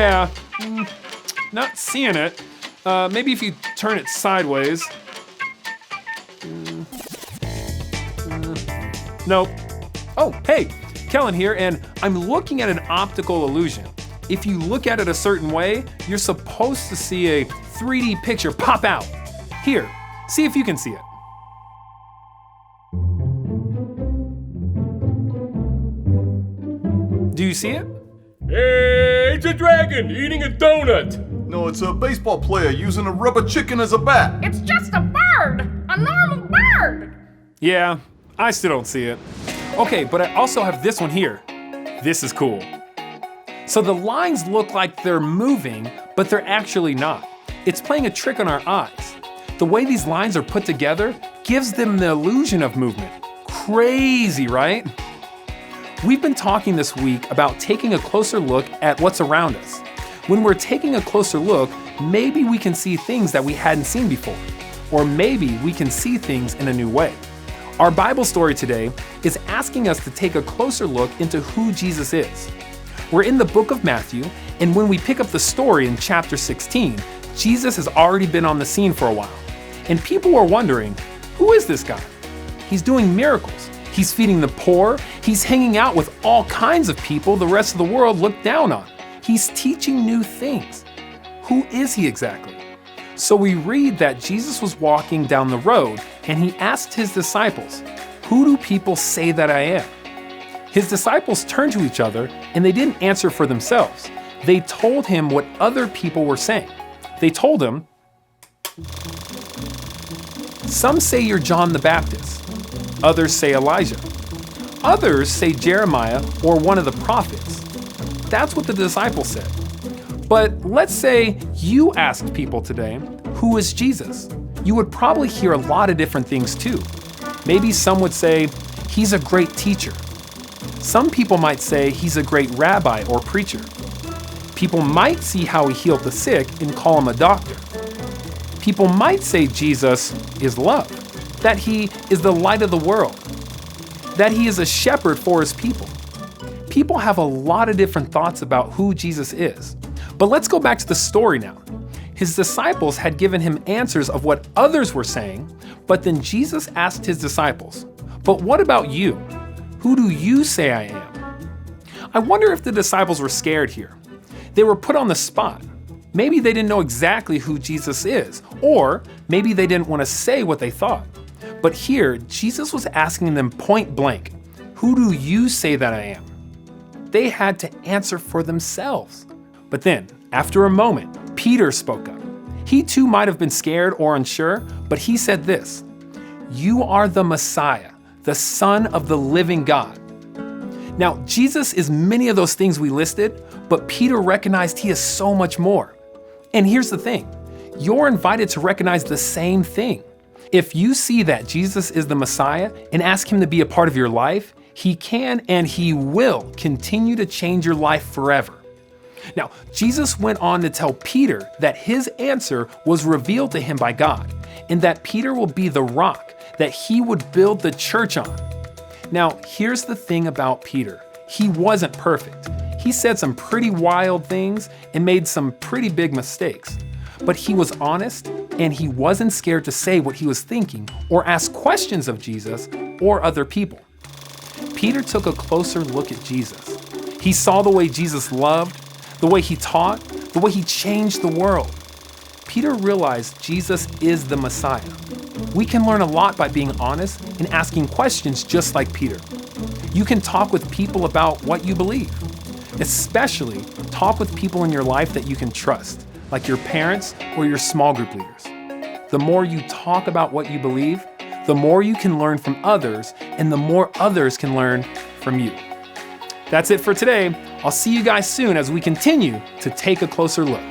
Yeah, not seeing it. Maybe if you turn it sideways. Nope. Oh, hey, Kellen here, and I'm looking at an optical illusion. If you look at it a certain way, you're supposed to see a 3D picture pop out. Here, see if you can see it. Do you see it? Hey, it's a dragon eating a donut. No, it's a baseball player using a rubber chicken as a bat. It's just a bird! A normal bird! Yeah, I still don't see it. Okay, but I also have this one here. This is cool. So the lines look like they're moving, but they're actually not. It's playing a trick on our eyes. The way these lines are put together gives them the illusion of movement. Crazy, right? We've been talking this week about taking a closer look at what's around us. When we're taking a closer look, maybe we can see things that we hadn't seen before. Or maybe we can see things in a new way. Our Bible story today is asking us to take a closer look into who Jesus is. We're in the book of Matthew, and when we pick up the story in chapter 16, Jesus has already been on the scene for a while. And people are wondering, who is this guy? He's doing miracles. He's feeding the poor. He's hanging out with all kinds of people the rest of the world look down on. He's teaching new things. Who is he exactly? So we read that Jesus was walking down the road and he asked his disciples, "Who do people say that I am?" His disciples turned to each other and they didn't answer for themselves. They told him what other people were saying. They told him, "Some say you're John the Baptist. Others say Elijah. Others say Jeremiah or one of the prophets." That's what the disciples said. But let's say you asked people today, who is Jesus? You would probably hear a lot of different things too. Maybe some would say, he's a great teacher. Some people might say he's a great rabbi or preacher. People might see how he healed the sick and call him a doctor. People might say Jesus is love, that he is the light of the world, that he is a shepherd for his people. People have a lot of different thoughts about who Jesus is. But let's go back to the story now. His disciples had given him answers of what others were saying, but then Jesus asked his disciples, "But what about you? Who do you say I am?" I wonder if the disciples were scared here. They were put on the spot. Maybe they didn't know exactly who Jesus is, or maybe they didn't want to say what they thought. But here, Jesus was asking them point blank, "Who do you say that I am?" They had to answer for themselves. But then, after a moment, Peter spoke up. He too might have been scared or unsure, but he said this, "You are the Messiah, the Son of the living God." Now, Jesus is many of those things we listed, but Peter recognized he is so much more. And here's the thing, you're invited to recognize the same thing. If you see that Jesus is the Messiah and ask him to be a part of your life, he can and he will continue to change your life forever. Now, Jesus went on to tell Peter that his answer was revealed to him by God, and that Peter will be the rock that he would build the church on. Now, here's the thing about Peter. He wasn't perfect. He said some pretty wild things and made some pretty big mistakes. But he was honest, and he wasn't scared to say what he was thinking or ask questions of Jesus or other people. Peter took a closer look at Jesus. He saw the way Jesus loved, the way he taught, the way he changed the world. Peter realized Jesus is the Messiah. We can learn a lot by being honest and asking questions just like Peter. You can talk with people about what you believe. Especially talk with people in your life that you can trust, like your parents or your small group leaders. The more you talk about what you believe, the more you can learn from others, and the more others can learn from you. That's it for today. I'll see you guys soon as we continue to take a closer look.